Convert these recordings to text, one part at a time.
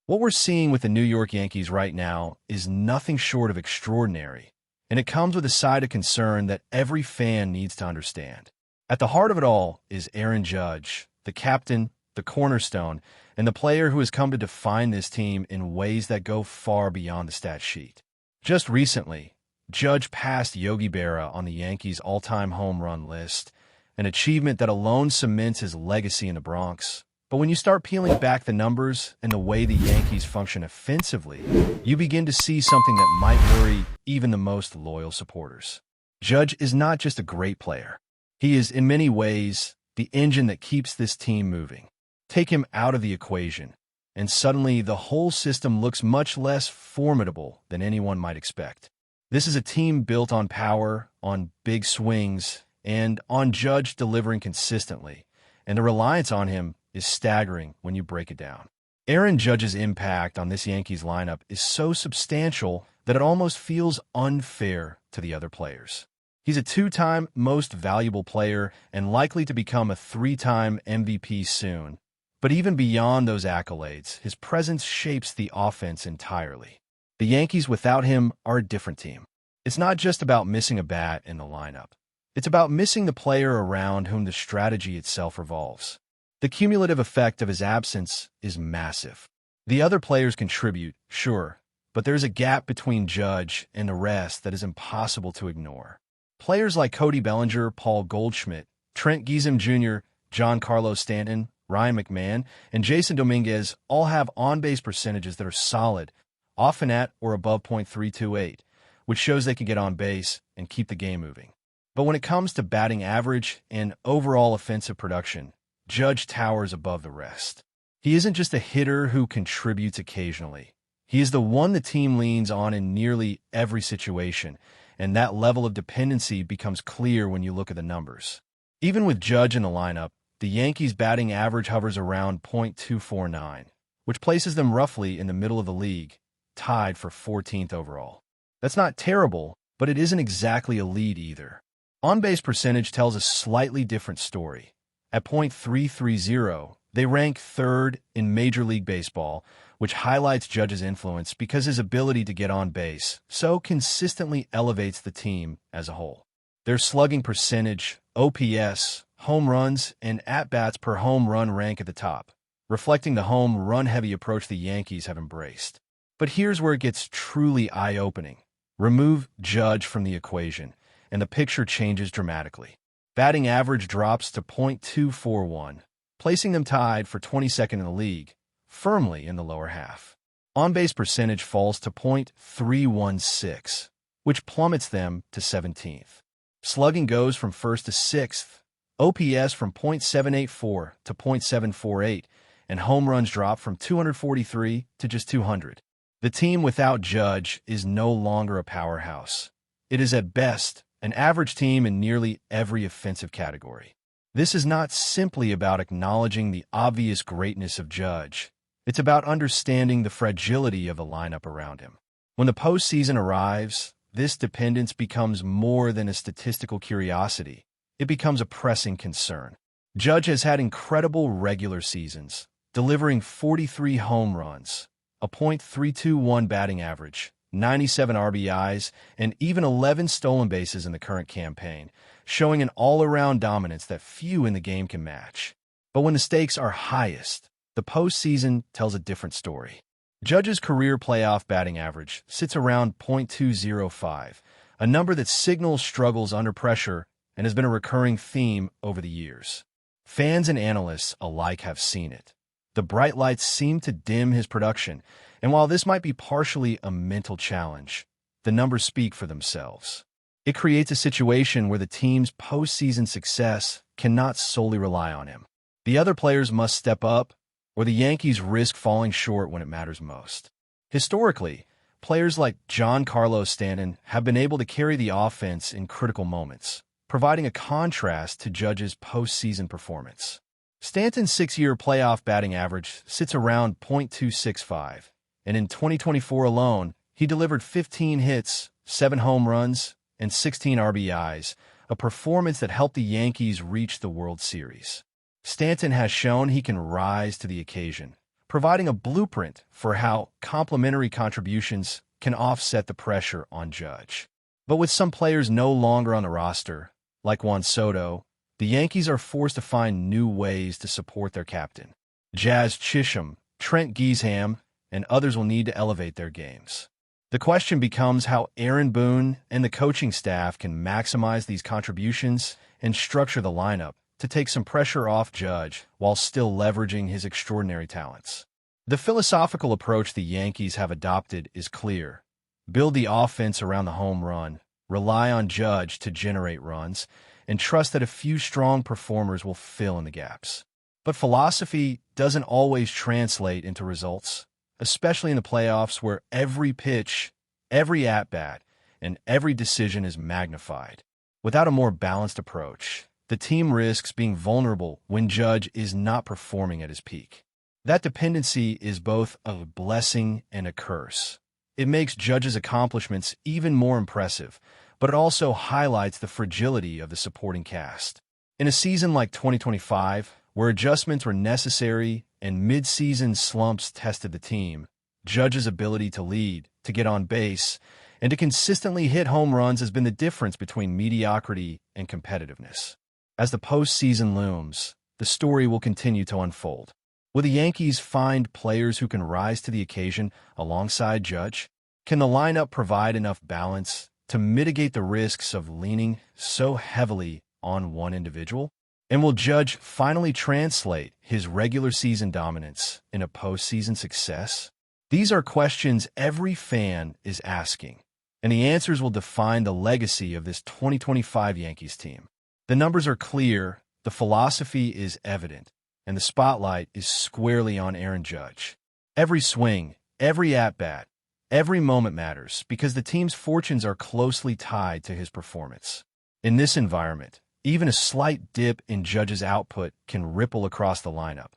What we're seeing with the New York Yankees right now is nothing short of extraordinary, and it comes with a side of concern that every fan needs to understand. At the heart of it all is Aaron Judge, the captain, the cornerstone, and the player who has come to define this team in ways that go far beyond the stat sheet. Just recently, Judge passed Yogi Berra on the Yankees' all-time home run list, an achievement that alone cements his legacy in the Bronx. But when you start peeling back the numbers and the way the Yankees function offensively, you begin to see something that might worry even the most loyal supporters. Judge is not just a great player. He is, in many ways, the engine that keeps this team moving. Take him out of the equation, and suddenly the whole system looks much less formidable than anyone might expect. This is a team built on power, on big swings, and on Judge delivering consistently, and the reliance on him is staggering when you break it down. Aaron Judge's impact on this Yankees lineup is so substantial that it almost feels unfair to the other players. He's a two-time most valuable player and likely to become a three-time MVP soon. But even beyond those accolades, his presence shapes the offense entirely. The Yankees without him are a different team. It's not just about missing a bat in the lineup. It's about missing the player around whom the strategy itself revolves. The cumulative effect of his absence is massive. The other players contribute, sure, but there's a gap between Judge and the rest that is impossible to ignore. Players like Cody Bellinger, Paul Goldschmidt, Trent Giesem Jr., Giancarlo Stanton, Ryan McMahon, and Jason Dominguez all have on-base percentages that are solid, often at or above .328, which shows they can get on base and keep the game moving. But when it comes to batting average and overall offensive production, Judge towers above the rest. He isn't just a hitter who contributes occasionally. He is the one the team leans on in nearly every situation, and that level of dependency becomes clear when you look at the numbers. Even with Judge in the lineup, the Yankees' batting average hovers around .249, which places them roughly in the middle of the league, tied for 14th overall. That's not terrible, but it isn't exactly elite either. On-base percentage tells a slightly different story. At .330, they rank third in Major League Baseball, which highlights Judge's influence because his ability to get on base so consistently elevates the team as a whole. Their slugging percentage, OPS, home runs, and at-bats per home run rank at the top, reflecting the home run-heavy approach the Yankees have embraced. But here's where it gets truly eye-opening. Remove Judge from the equation, and the picture changes dramatically. Batting average drops to .241, placing them tied for 22nd in the league, firmly in the lower half. On-base percentage falls to .316, which plummets them to 17th. Slugging goes from 1st to 6th, OPS from .784 to .748, and home runs drop from 243 to just 200. The team without Judge is no longer a powerhouse. It is at best an average team in nearly every offensive category. This is not simply about acknowledging the obvious greatness of Judge. It's about understanding the fragility of the lineup around him. When the postseason arrives, this dependence becomes more than a statistical curiosity. It becomes a pressing concern. Judge has had incredible regular seasons, delivering 43 home runs, a .321 batting average, 97 RBIs, and even 11 stolen bases in the current campaign, showing an all-around dominance that few in the game can match. But when the stakes are highest, the postseason tells a different story. Judge's career playoff batting average sits around .205, a number that signals struggles under pressure and has been a recurring theme over the years. Fans and analysts alike have seen it. The bright lights seem to dim his production, and while this might be partially a mental challenge, the numbers speak for themselves. It creates a situation where the team's postseason success cannot solely rely on him. The other players must step up, or the Yankees risk falling short when it matters most. Historically, players like Giancarlo Stanton have been able to carry the offense in critical moments, providing a contrast to Judge's postseason performance. Stanton's 6-year playoff batting average sits around .265, and in 2024 alone, he delivered 15 hits, 7 home runs, and 16 RBIs, a performance that helped the Yankees reach the World Series. Stanton has shown he can rise to the occasion, providing a blueprint for how complementary contributions can offset the pressure on Judge. But with some players no longer on the roster, like Juan Soto, the Yankees are forced to find new ways to support their captain. Jazz Chisholm, Trent Giesham, and others will need to elevate their games. The question becomes how Aaron Boone and the coaching staff can maximize these contributions and structure the lineup to take some pressure off Judge while still leveraging his extraordinary talents. The philosophical approach the Yankees have adopted is clear. Build the offense around the home run, rely on Judge to generate runs, and trust that a few strong performers will fill in the gaps. But philosophy doesn't always translate into results, especially in the playoffs where every pitch, every at-bat, and every decision is magnified. Without a more balanced approach, the team risks being vulnerable when Judge is not performing at his peak. That dependency is both a blessing and a curse. It makes Judge's accomplishments even more impressive, but it also highlights the fragility of the supporting cast. In a season like 2025, where adjustments were necessary and mid-season slumps tested the team, Judge's ability to lead, to get on base, and to consistently hit home runs has been the difference between mediocrity and competitiveness. As the postseason looms, the story will continue to unfold. Will the Yankees find players who can rise to the occasion alongside Judge? Can the lineup provide enough balance to mitigate the risks of leaning so heavily on one individual? And will Judge finally translate his regular season dominance into postseason success? These are questions every fan is asking, and the answers will define the legacy of this 2025 Yankees team. The numbers are clear, the philosophy is evident, and the spotlight is squarely on Aaron Judge. Every swing, every at-bat, every moment matters because the team's fortunes are closely tied to his performance. In this environment, even a slight dip in Judge's output can ripple across the lineup,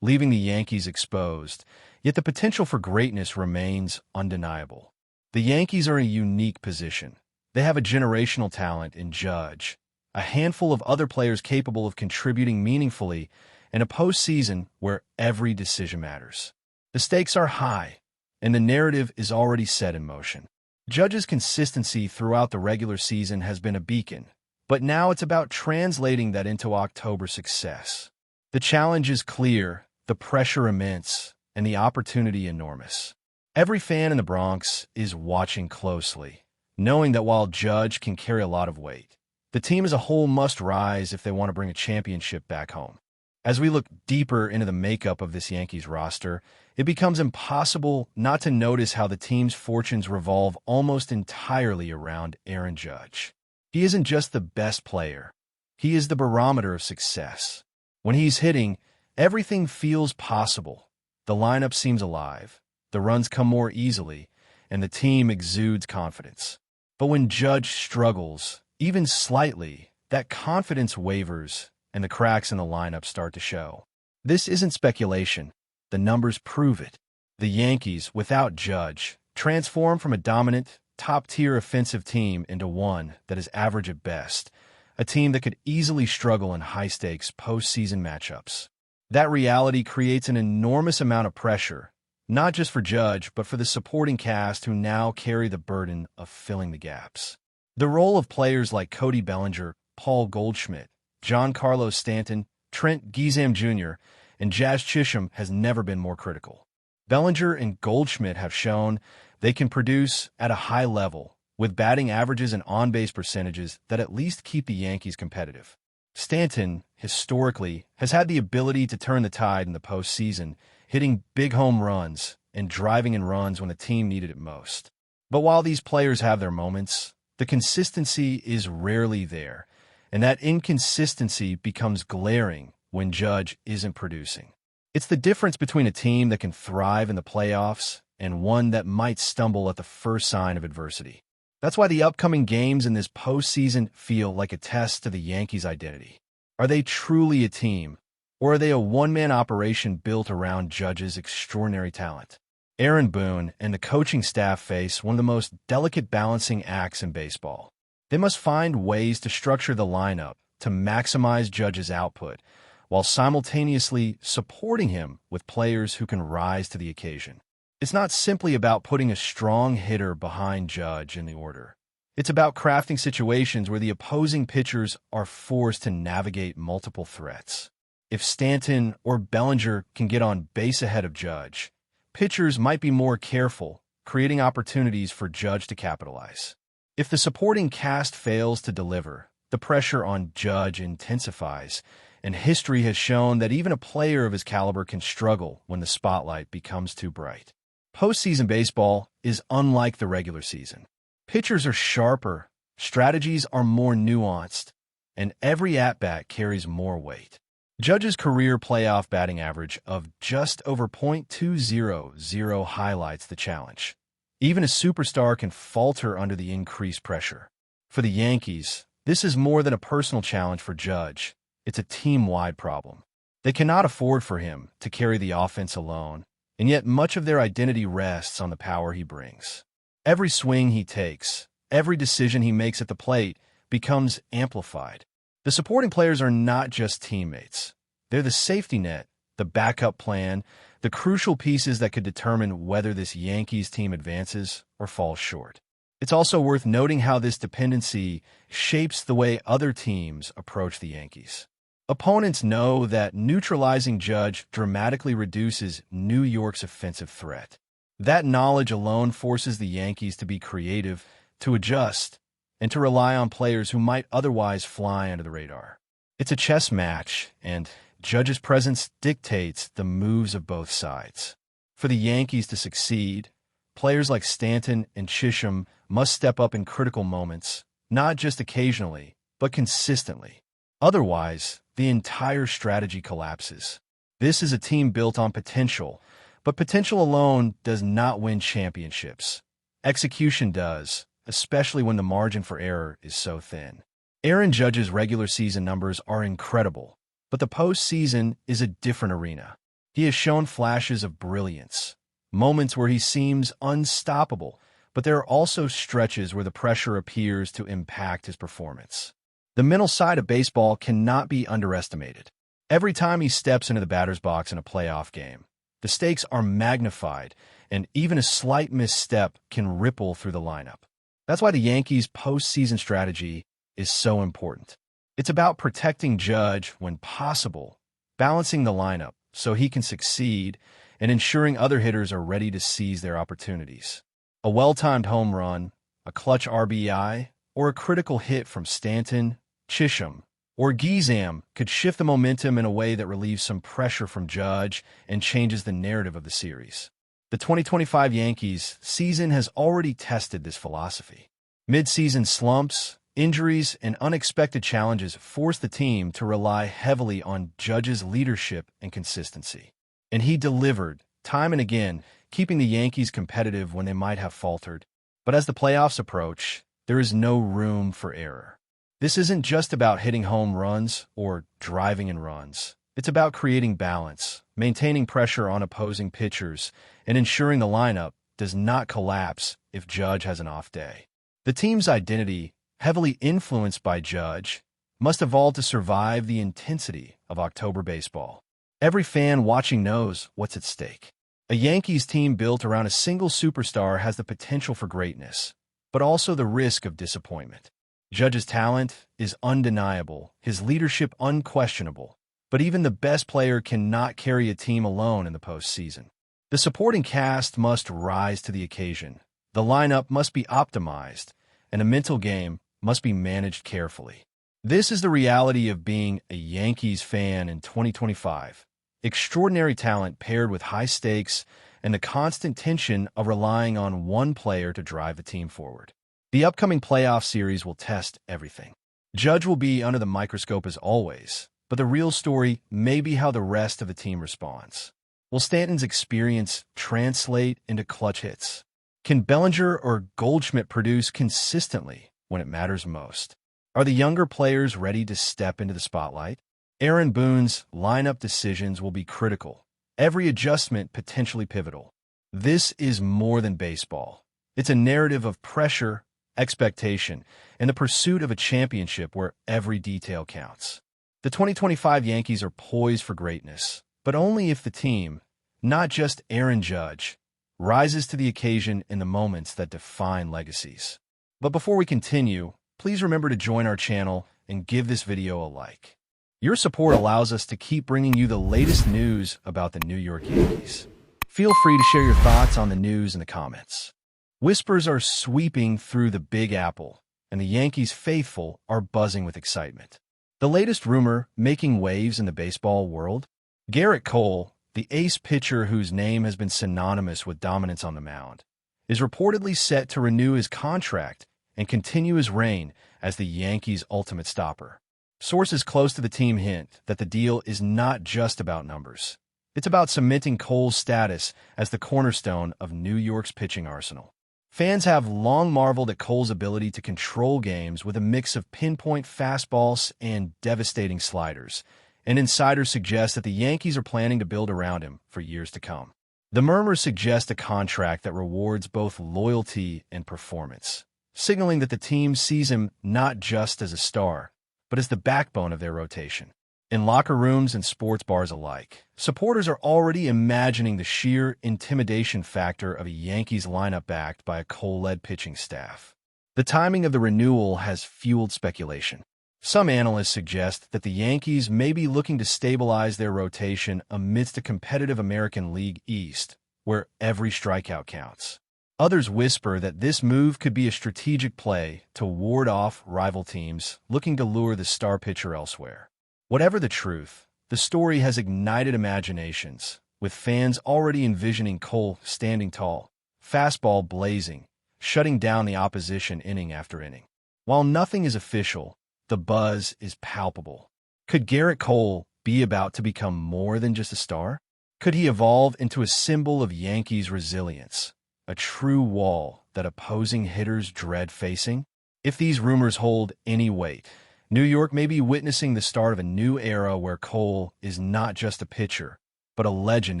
leaving the Yankees exposed, yet the potential for greatness remains undeniable. The Yankees are in a unique position. They have a generational talent in Judge, a handful of other players capable of contributing meaningfully, and a postseason where every decision matters. The stakes are high, and the narrative is already set in motion. Judge's consistency throughout the regular season has been a beacon, but now it's about translating that into October success. The challenge is clear, the pressure immense, and the opportunity enormous. Every fan in the Bronx is watching closely, knowing that while Judge can carry a lot of weight, the team as a whole must rise if they want to bring a championship back home. As we look deeper into the makeup of this Yankees roster, it becomes impossible not to notice how the team's fortunes revolve almost entirely around Aaron Judge. He isn't just the best player. He is the barometer of success. When he's hitting, everything feels possible. The lineup seems alive, the runs come more easily, and the team exudes confidence. But when Judge struggles, even slightly, that confidence wavers, and the cracks in the lineup start to show. This isn't speculation. The numbers prove it. The Yankees, without Judge, transform from a dominant, top-tier offensive team into one that is average at best, a team that could easily struggle in high-stakes postseason matchups. That reality creates an enormous amount of pressure, not just for Judge, but for the supporting cast who now carry the burden of filling the gaps. The role of players like Cody Bellinger, Paul Goldschmidt, Giancarlo Stanton, Trent Giesham Jr., and Jazz Chisholm has never been more critical. Bellinger and Goldschmidt have shown they can produce at a high level, with batting averages and on-base percentages that at least keep the Yankees competitive. Stanton, historically, has had the ability to turn the tide in the postseason, hitting big home runs and driving in runs when the team needed it most. But while these players have their moments, the consistency is rarely there, and that inconsistency becomes glaring when Judge isn't producing. It's the difference between a team that can thrive in the playoffs and one that might stumble at the first sign of adversity. That's why the upcoming games in this postseason feel like a test to the Yankees' identity. Are they truly a team, or are they a one-man operation built around Judge's extraordinary talent? Aaron Boone and the coaching staff face one of the most delicate balancing acts in baseball. They must find ways to structure the lineup to maximize Judge's output while simultaneously supporting him with players who can rise to the occasion. It's not simply about putting a strong hitter behind Judge in the order. It's about crafting situations where the opposing pitchers are forced to navigate multiple threats. If Stanton or Bellinger can get on base ahead of Judge, pitchers might be more careful, creating opportunities for Judge to capitalize. If the supporting cast fails to deliver, the pressure on Judge intensifies, and history has shown that even a player of his caliber can struggle when the spotlight becomes too bright. Postseason baseball is unlike the regular season. Pitchers are sharper, strategies are more nuanced, and every at-bat carries more weight. Judge's career playoff batting average of just over .200 highlights the challenge. Even a superstar can falter under the increased pressure. For the Yankees, this is more than a personal challenge for Judge. It's a team-wide problem. They cannot afford for him to carry the offense alone, and yet much of their identity rests on the power he brings. Every swing he takes, every decision he makes at the plate becomes amplified. The supporting players are not just teammates. They're the safety net, the backup plan, the crucial pieces that could determine whether this Yankees team advances or falls short. It's also worth noting how this dependency shapes the way other teams approach the Yankees. Opponents know that neutralizing Judge dramatically reduces New York's offensive threat. That knowledge alone forces the Yankees to be creative, to adjust, and to rely on players who might otherwise fly under the radar. It's a chess match, and Judge's presence dictates the moves of both sides. For the Yankees to succeed, players like Stanton and Chisholm must step up in critical moments, not just occasionally, but consistently. Otherwise, the entire strategy collapses. This is a team built on potential, but potential alone does not win championships. Execution does, especially when the margin for error is so thin. Aaron Judge's regular season numbers are incredible, but the postseason is a different arena. He has shown flashes of brilliance, moments where he seems unstoppable, but there are also stretches where the pressure appears to impact his performance. The mental side of baseball cannot be underestimated. Every time he steps into the batter's box in a playoff game, the stakes are magnified, and even a slight misstep can ripple through the lineup. That's why the Yankees' postseason strategy is so important. It's about protecting Judge when possible, balancing the lineup so he can succeed, and ensuring other hitters are ready to seize their opportunities. A well-timed home run, a clutch RBI, or a critical hit from Stanton, Chisholm, or Gizam could shift the momentum in a way that relieves some pressure from Judge and changes the narrative of the series. The 2025 Yankees season has already tested this philosophy. Mid-season slumps, injuries, and unexpected challenges forced the team to rely heavily on Judge's leadership and consistency. And he delivered, time and again, keeping the Yankees competitive when they might have faltered. But as the playoffs approach, there is no room for error. This isn't just about hitting home runs or driving in runs. It's about creating balance, maintaining pressure on opposing pitchers, and ensuring the lineup does not collapse if Judge has an off day. The team's identity, heavily influenced by Judge, must evolve to survive the intensity of October baseball. Every fan watching knows what's at stake. A Yankees team built around a single superstar has the potential for greatness, but also the risk of disappointment. Judge's talent is undeniable, his leadership unquestionable, but even the best player cannot carry a team alone in the postseason. The supporting cast must rise to the occasion, the lineup must be optimized, and a mental game must be managed carefully. This is the reality of being a Yankees fan in 2025. Extraordinary talent paired with high stakes and the constant tension of relying on one player to drive the team forward. The upcoming playoff series will test everything. Judge will be under the microscope as always, but the real story may be how the rest of the team responds. Will Stanton's experience translate into clutch hits? Can Bellinger or Goldschmidt produce consistently when it matters most? Are the younger players ready to step into the spotlight? Aaron Boone's lineup decisions will be critical, every adjustment potentially pivotal. This is more than baseball. It's a narrative of pressure, expectation, and the pursuit of a championship where every detail counts. The 2025 Yankees are poised for greatness, but only if the team, not just Aaron Judge, rises to the occasion in the moments that define legacies. But before we continue, please remember to join our channel and give this video a like. Your support allows us to keep bringing you the latest news about the New York Yankees. Feel free to share your thoughts on the news in the comments. Whispers are sweeping through the Big Apple, and the Yankees faithful are buzzing with excitement. The latest rumor making waves in the baseball world? Gerrit Cole, the ace pitcher whose name has been synonymous with dominance on the mound, is reportedly set to renew his contract and continue his reign as the Yankees' ultimate stopper. Sources close to the team hint that the deal is not just about numbers. It's about cementing Cole's status as the cornerstone of New York's pitching arsenal. Fans have long marveled at Cole's ability to control games with a mix of pinpoint fastballs and devastating sliders, and insiders suggest that the Yankees are planning to build around him for years to come. The murmurs suggest a contract that rewards both loyalty and performance, signaling that the team sees him not just as a star, but as the backbone of their rotation. In locker rooms and sports bars alike, supporters are already imagining the sheer intimidation factor of a Yankees lineup backed by a Cole-led pitching staff. The timing of the renewal has fueled speculation. Some analysts suggest that the Yankees may be looking to stabilize their rotation amidst a competitive American League East, where every strikeout counts. Others whisper that this move could be a strategic play to ward off rival teams looking to lure the star pitcher elsewhere. Whatever the truth, the story has ignited imaginations, with fans already envisioning Cole standing tall, fastball blazing, shutting down the opposition inning after inning. While nothing is official, the buzz is palpable. Could Gerrit Cole be about to become more than just a star? Could he evolve into a symbol of Yankees' resilience, a true wall that opposing hitters dread facing? If these rumors hold any weight, New York may be witnessing the start of a new era where Cole is not just a pitcher, but a legend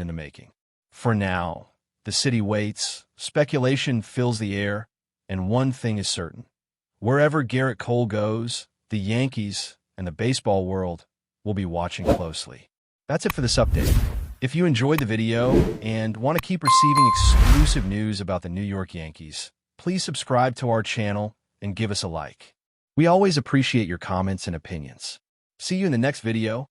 in the making. For now, the city waits, speculation fills the air, and one thing is certain. Wherever Gerrit Cole goes, the Yankees and the baseball world will be watching closely. That's it for this update. If you enjoyed the video and want to keep receiving exclusive news about the New York Yankees, please subscribe to our channel and give us a like. We always appreciate your comments and opinions. See you in the next video.